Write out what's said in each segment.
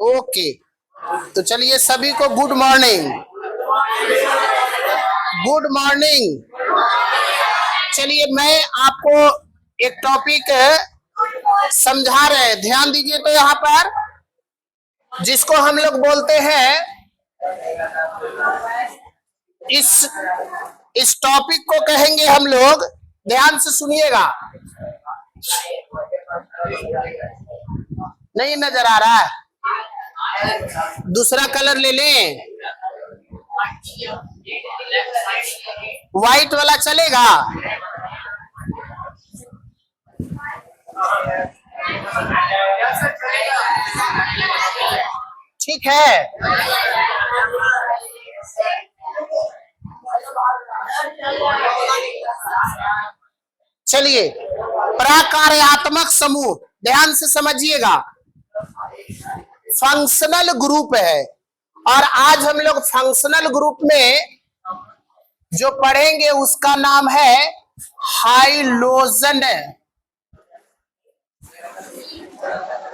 Okay, तो चलिए सभी को गुड मॉर्निंग। Good morning. चलिए मैं आपको एक टॉपिक समझा रहे हैं, ध्यान दीजिए। तो यहाँ पर जिसको हम लोग बोलते हैं, इस टॉपिक को कहेंगे हम लोग, ध्यान से सुनिएगा। नहीं नजर आ रहा है? दूसरा कलर ले लें, व्हाइट वाला चलेगा? ठीक है। चलिए, प्रकार्यात्मक समूह ध्यान से समझिएगा, फंक्शनल ग्रुप है। और आज हम लोग फंक्शनल ग्रुप में जो पढ़ेंगे उसका नाम है हाइलोजन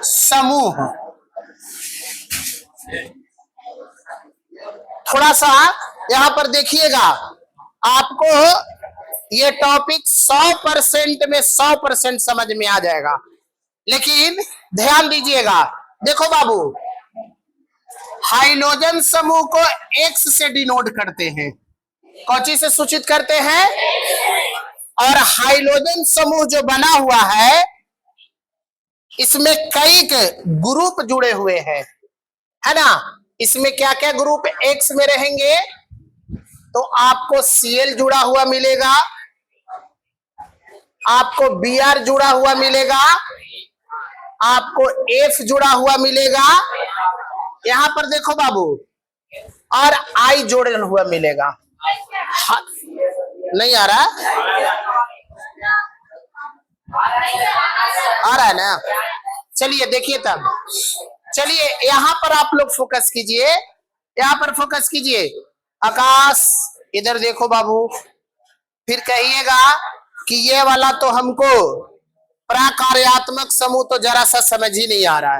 समूह। थोड़ा सा यहां पर देखिएगा, आपको ये टॉपिक 100% में 100% समझ में आ जाएगा। लेकिन ध्यान दीजिएगा, देखो बाबू, हाइलोजन समूह को एक्स से डिनोट करते हैं। कौची से सूचित करते हैं? और हाइलोजन समूह जो बना हुआ है, इसमें कई ग्रुप जुड़े हुए हैं, है ना। इसमें क्या क्या ग्रुप एक्स में रहेंगे? तो आपको Cl जुड़ा हुआ मिलेगा, आपको Br जुड़ा हुआ मिलेगा, आपको F जुड़ा हुआ मिलेगा, यहां पर देखो बाबू, और I जोड़ा हुआ मिलेगा। नहीं आ रहा? आ रहा है ना? चलिए देखिए तब। चलिए यहां पर आप लोग फोकस कीजिए, यहां पर फोकस कीजिए। आकाश इधर देखो बाबू, फिर कहिएगा कि ये वाला तो हमको प्रकार्यात्मक समूह तो जरा सा समझ ही नहीं आ रहा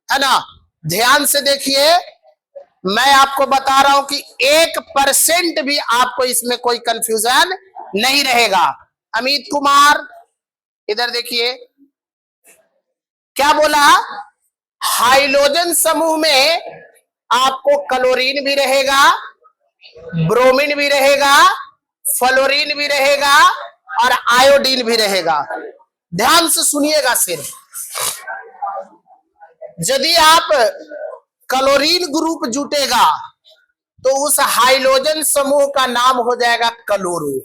है ना। ध्यान से देखिए, मैं आपको बता रहा हूं कि 1% भी आपको इसमें कोई कंफ्यूजन नहीं रहेगा। अमित कुमार इधर देखिए, क्या बोला? हाइलोजन समूह में आपको क्लोरीन भी रहेगा, ब्रोमीन भी रहेगा, फ्लोरीन भी रहेगा और आयोडीन भी रहेगा। ध्यान से सुनिएगा सिर्फ, यदि आप क्लोरीन ग्रुप जुटेगा तो उस हाइलोजन समूह का नाम हो जाएगा क्लोरो।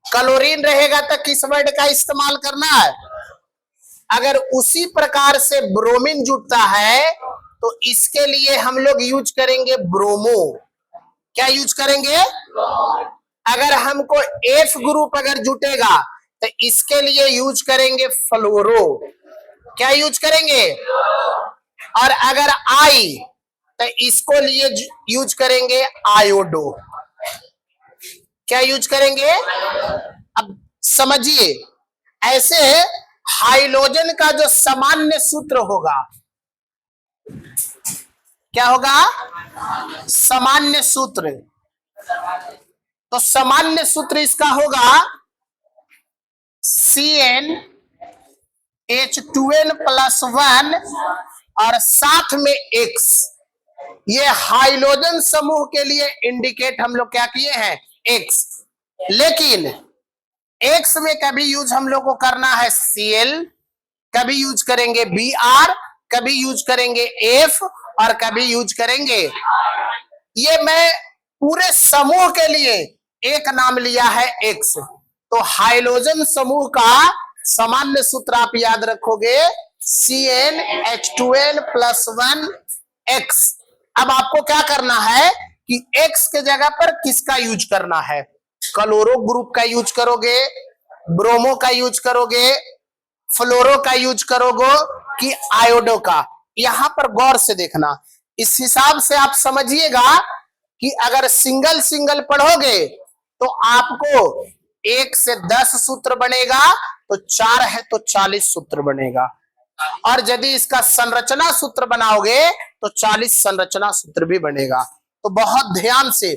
क्लोरीन रहेगा तो किस वर्ड का इस्तेमाल करना है? अगर उसी प्रकार से ब्रोमीन जुटता है तो इसके लिए हम लोग यूज करेंगे ब्रोमो। क्या यूज करेंगे? अगर हमको एफ ग्रुप अगर जुटेगा तो इसके लिए यूज करेंगे फ्लोरो। क्या यूज करेंगे? और अगर आई तो इसको लिए यूज करेंगे आयोडो। क्या यूज करेंगे? अब समझिए, ऐसे हाइलोजन का जो सामान्य सूत्र होगा, क्या होगा? सामान्य सूत्र। तो सामान्य सूत्र इसका होगा CnH2n+1 और साथ में X। ये हाइलोजन समूह के लिए इंडिकेट हम लोग क्या किए हैं? X। लेकिन X में कभी यूज हम लोग को करना है Cl, कभी यूज करेंगे Br, कभी यूज करेंगे F और कभी यूज करेंगे। ये मैं पूरे समूह के लिए एक नाम लिया है X। तो हाइलोजन समूह का सामान्य सूत्र आप याद रखोगे CnH2n+1X। अब आपको क्या करना है कि X के जगह पर किसका यूज करना है? क्लोरो ग्रुप का यूज करोगे, ब्रोमो का यूज करोगे, फ्लोरो का यूज करोगे कि आयोडो का? यहां पर गौर से देखना, इस हिसाब से आप समझिएगा कि अगर सिंगल सिंगल पढ़ोगे तो आपको 1 से 10 सूत्र बनेगा, तो 4 है तो 40 सूत्र बनेगा। और यदि इसका संरचना सूत्र बनाओगे तो 40 संरचना सूत्र भी बनेगा। तो बहुत ध्यान से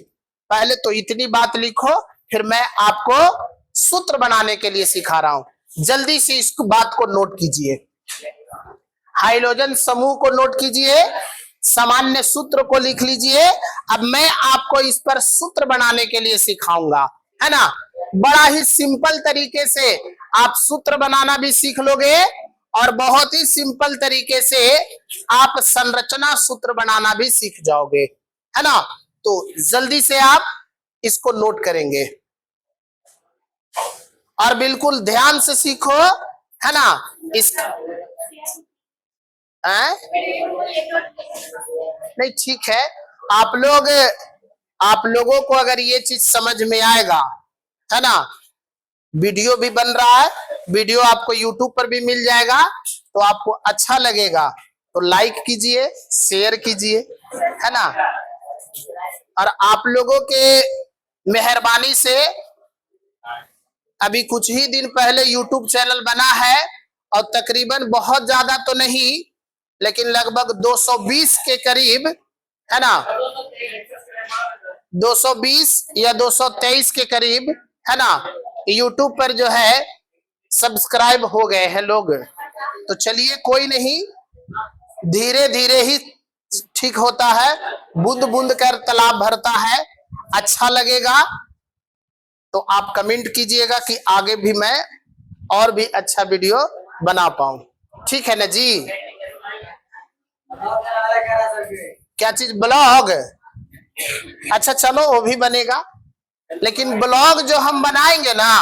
पहले तो इतनी बात लिखो, फिर मैं आपको सूत्र बनाने के लिए सिखा रहा हूं। जल्दी से इस बात को नोट कीजिए, हाइड्रोजन समूह को नोट कीजिए, सामान्य सूत्र को लिख लीजिए। अब मैं आपको इस पर सूत्र बनाने के लिए सिखाऊंगा, है ना। बड़ा ही सिंपल तरीके से आप सूत्र बनाना भी सीख लोगे और बहुत ही सिंपल तरीके से आप संरचना सूत्र बनाना भी सीख जाओगे, है ना। तो जल्दी से आप इसको नोट करेंगे और बिल्कुल ध्यान से सीखो, है ना। इस नहीं, ठीक है, आप लोगों को अगर ये चीज समझ में आएगा, है ना, वीडियो भी बन रहा है, वीडियो आपको यूट्यूब पर भी मिल जाएगा, तो आपको अच्छा लगेगा तो लाइक कीजिए, शेयर कीजिए, है ना। और आप लोगों के मेहरबानी से अभी कुछ ही दिन पहले यूट्यूब चैनल बना है और तकरीबन बहुत ज्यादा तो नहीं लेकिन लगभग 220 के करीब, है ना, 220 या 223 के करीब, है ना, यूट्यूब पर जो है सब्सक्राइब हो गए हैं लोग। तो चलिए कोई नहीं, धीरे धीरे ही ठीक होता है, बूंद बूंद कर तालाब भरता है। अच्छा लगेगा तो आप कमेंट कीजिएगा कि आगे भी मैं और भी अच्छा वीडियो बना पाऊं, ठीक है ना जी। क्या चीज, ब्लॉग? अच्छा चलो वो भी बनेगा, लेकिन ब्लॉग जो हम बनाएंगे ना,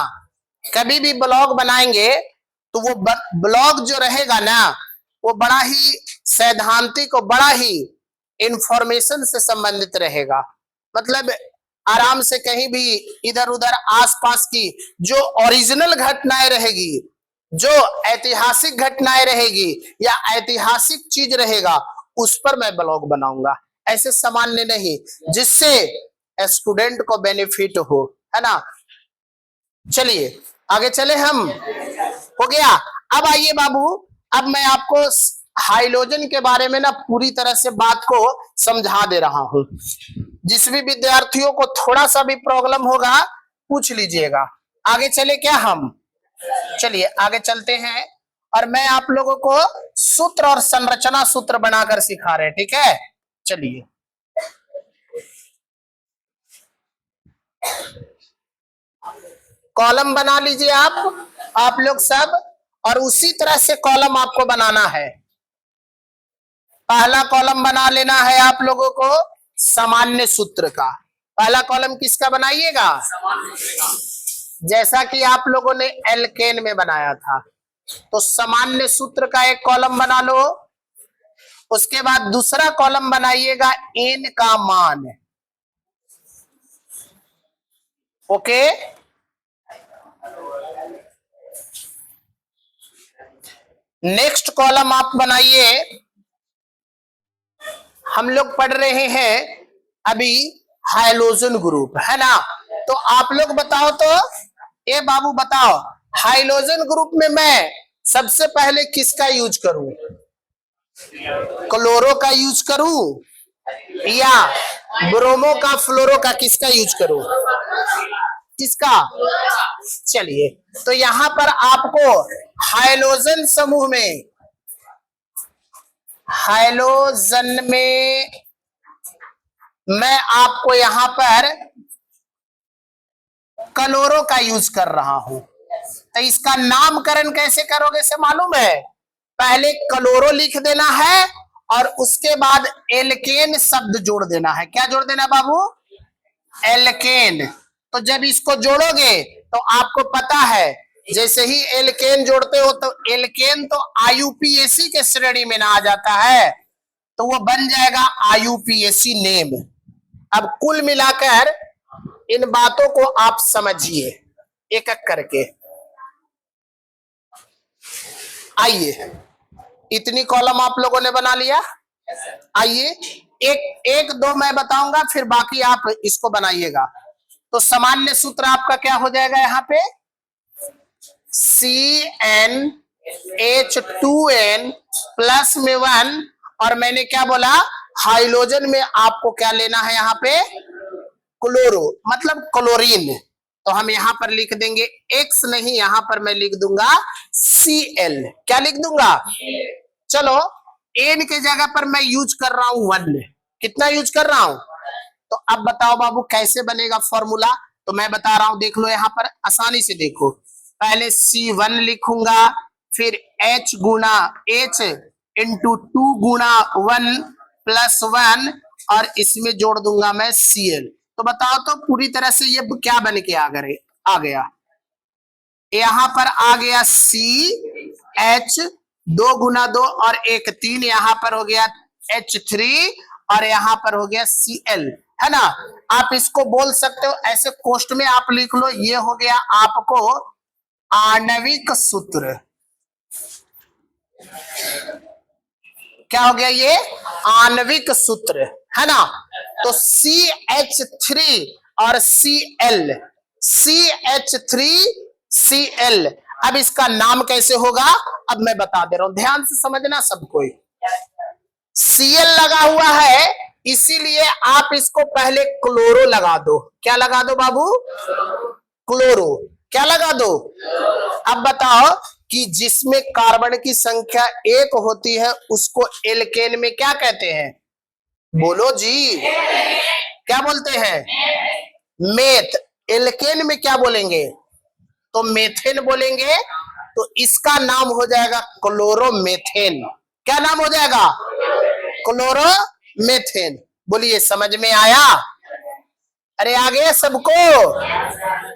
कभी भी ब्लॉग बनाएंगे तो वो ब्लॉग जो रहेगा ना वो बड़ा ही सैद्धांतिक और बड़ा ही इंफॉर्मेशन से संबंधित रहेगा। मतलब आराम से कहीं भी इधर उधर आसपास की जो ओरिजिनल घटनाएं रहेगी, जो ऐतिहासिक घटनाएं रहेगी या ऐतिहासिक चीज रहेगा, उस पर मैं ब्लॉग बनाऊंगा, ऐसे सामान्य नहीं, जिससे स्टूडेंट को बेनिफिट हो, है ना। चलिए आगे चले हम, हो गया। अब आइए बाबू, अब मैं आपको हाइड्रोजन के बारे में ना पूरी तरह से बात को समझा दे रहा हूं। जिस भी विद्यार्थियों को थोड़ा सा भी प्रॉब्लम होगा पूछ लीजिएगा। आगे चले क्या हम? चलिए आगे चलते हैं और मैं आप लोगों को सूत्र और संरचना सूत्र बनाकर सिखा रहे हैं, ठीक है। चलिए कॉलम बना लीजिए आप लोग सब, और उसी तरह से कॉलम आपको बनाना है। पहला कॉलम बना लेना है आप लोगों को सामान्य सूत्र का। पहला कॉलम किसका बनाइएगा? जैसा कि आप लोगों ने एल्केन में बनाया था, तो सामान्य सूत्र का एक कॉलम बना लो। उसके बाद दूसरा कॉलम बनाइएगा एन का मान, ओके। नेक्स्ट कॉलम आप बनाइए, हम लोग पढ़ रहे हैं अभी हाइड्रोजन ग्रुप, है ना। तो आप लोग बताओ तो, ए बाबू बताओ, हाइड्रोजन ग्रुप में मैं सबसे पहले किसका यूज करूं? क्लोरो का यूज करूं या ब्रोमो का, फ्लोरो का, किसका यूज करूं? किसका? चलिए, तो यहां पर आपको हाइड्रोजन समूह में, हाइड्रोजन में मैं आपको यहां पर क्लोरो का यूज कर रहा हूं। तो इसका नामकरण कैसे करोगे से मालूम है? पहले क्लोरो लिख देना है और उसके बाद एल्केन शब्द जोड़ देना है। क्या जोड़ देना बाबू? एल्केन। तो जब इसको जोड़ोगे तो आपको पता है, जैसे ही एल्केन जोड़ते हो तो एल्केन तो आईयूपीएसी के श्रेणी में ना आ जाता है, तो वो बन जाएगा आईयूपीएसी नेम। अब कुल मिलाकर इन बातों को आप समझिए एक एक करके। आइए, इतनी कॉलम आप लोगों ने बना लिया। आइए एक दो मैं बताऊंगा, फिर बाकी आप इसको बनाइएगा। तो सामान्य सूत्र आपका क्या हो जाएगा? यहाँ पे CN H2N प्लस में 1, और मैंने क्या बोला, हाइड्रोजन में आपको क्या लेना है यहाँ पे, क्लोरो मतलब क्लोरीन। तो हम यहाँ पर लिख देंगे X, नहीं यहाँ पर मैं लिख दूंगा Cl। क्या लिख दूंगा, चलो N के जगह पर मैं यूज कर रहा हूं 1। कितना यूज कर रहा हूं, तो अब बताओ बाबू कैसे बनेगा फॉर्मूला। तो मैं बता रहा हूं, देख लो यहाँ पर आसानी से देखो। पहले C1 लिखूंगा, फिर H गुना H इंटू 2 गुना 1 प्लस 1, और इसमें जोड़ दूंगा मैं Cl। तो बताओ तो पूरी तरह से ये क्या बन के आ गया, यहाँ पर आ गया CH 2 गुना 2 और 1 3, यहाँ पर हो गया H3 और यहाँ पर हो गया Cl, है ना। आप इसको बोल सकते हो ऐसे कोष्ट में आप लिख लो, ये हो गया आपको आणविक सूत्र। क्या हो गया, ये आणविक सूत्र है ना। तो CH3 और Cl, CH3Cl। अब इसका नाम कैसे होगा, अब मैं बता दे रहा हूं, ध्यान से समझना सब कोई। Cl लगा हुआ है, इसीलिए आप इसको पहले क्लोरो लगा दो। क्या लगा दो बाबू, क्लोरो। क्या लगा दो, अब बताओ कि जिसमें कार्बन की संख्या 1 होती है उसको एल्केन में क्या कहते हैं, बोलो जी, क्या बोलते हैं, मेथ। एल्केन में क्या बोलेंगे, तो मेथेन बोलेंगे। तो इसका नाम हो जाएगा क्लोरोमेथेन। क्या नाम हो जाएगा, क्लोरोमेथेन। बोलिए समझ में आया, अरे आ गया सबको,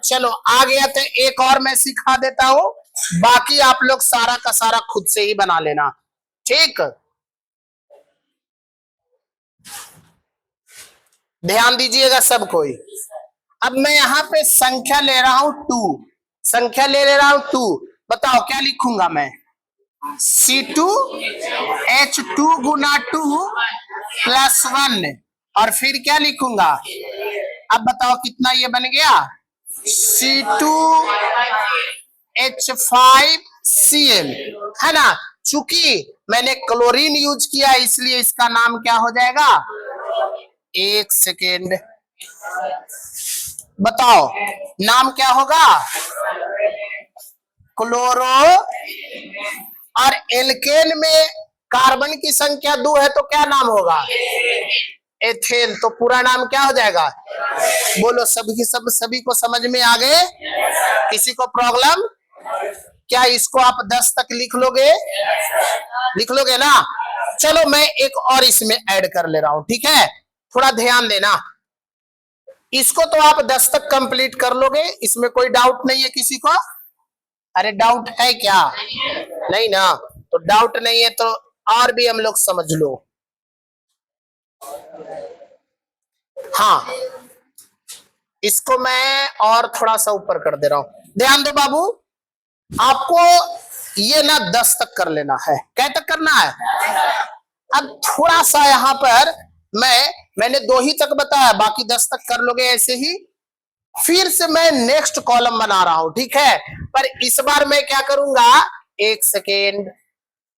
चलो आ गया। तो एक और मैं सिखा देता हूं, बाकी आप लोग सारा का सारा खुद से ही बना लेना, ठीक। ध्यान दीजिएगा सब कोई। अब मैं यहाँ पे संख्या ले रहा हूं 2, संख्या ले रहा हूं 2। बताओ क्या लिखूंगा मैं, C2H2 गुना 2 प्लस 1, और फिर क्या लिखूंगा, अब बताओ कितना ये बन गया, C2H5Cl, है ना। चूंकि मैंने क्लोरीन यूज किया इसलिए इसका नाम क्या हो जाएगा, एक सेकेंड बताओ नाम क्या होगा, क्लोरो। और एल्केन में कार्बन की संख्या 2 है तो क्या नाम होगा, एथेन। तो पूरा नाम क्या हो जाएगा, बोलो सभी को समझ में आ गए, किसी को प्रॉब्लम, क्या इसको आप 10 तक लिख लोगे ना। चलो मैं एक और इसमें ऐड कर ले रहा हूं, ठीक है, थोड़ा ध्यान देना। इसको तो आप 10 तक कंप्लीट कर लोगे, इसमें कोई डाउट नहीं है किसी को, अरे डाउट है क्या, नहीं ना, तो डाउट नहीं है तो और भी हम लोग समझ लो। हाँ इसको मैं और थोड़ा सा ऊपर कर दे रहा हूं, ध्यान दो बाबू। आपको ये ना 10 तक कर लेना है, क्या तक करना है। अब थोड़ा सा यहाँ पर मैंने 2 ही तक बताया, बाकी 10 तक कर लोगे ऐसे ही। फिर से मैं नेक्स्ट कॉलम बना रहा हूं, ठीक है, पर इस बार मैं क्या करूंगा, एक सेकेंड,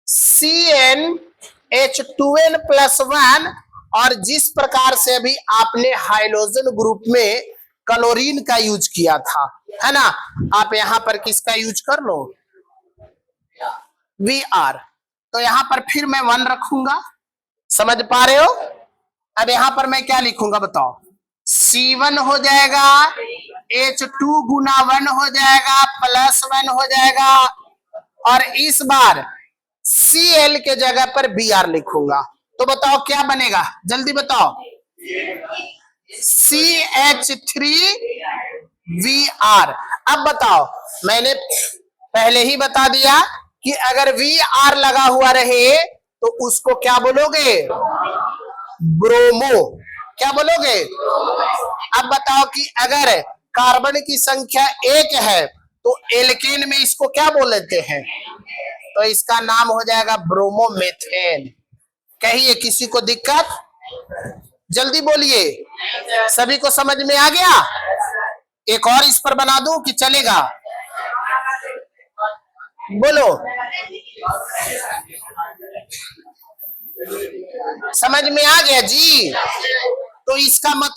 CnH2n प्लस 1, और जिस प्रकार से अभी आपने हाइड्रोजन ग्रुप में क्लोरीन का यूज किया था, है ना, आप यहां पर किसका यूज कर लो, Vr। तो यहां पर फिर मैं 1 रखूंगा, समझ पा रहे हो। अब यहां पर मैं क्या लिखूंगा बताओ, C1 हो जाएगा, H2 गुना 1 हो जाएगा, प्लस 1 हो जाएगा, और इस बार Cl के जगह पर Br लिखूंगा। तो बताओ क्या बनेगा, जल्दी बताओ, CH3Vr। अब बताओ, मैंने पहले ही बता दिया कि अगर Vr लगा हुआ रहे तो उसको क्या बोलोगे, ब्रोमो। क्या बोलोगे। अब बताओ कि अगर कार्बन की संख्या 1 है तो एल्केन में इसको क्या बोल लेते हैं, तो इसका नाम हो जाएगा ब्रोमोमेथेन। कहिए किसी को दिक्कत, जल्दी बोलिए, सभी को समझ में आ गया। एक और इस पर बना दूं कि चलेगा, बोलो, समझ में आ गया जी? तो इसका मतलब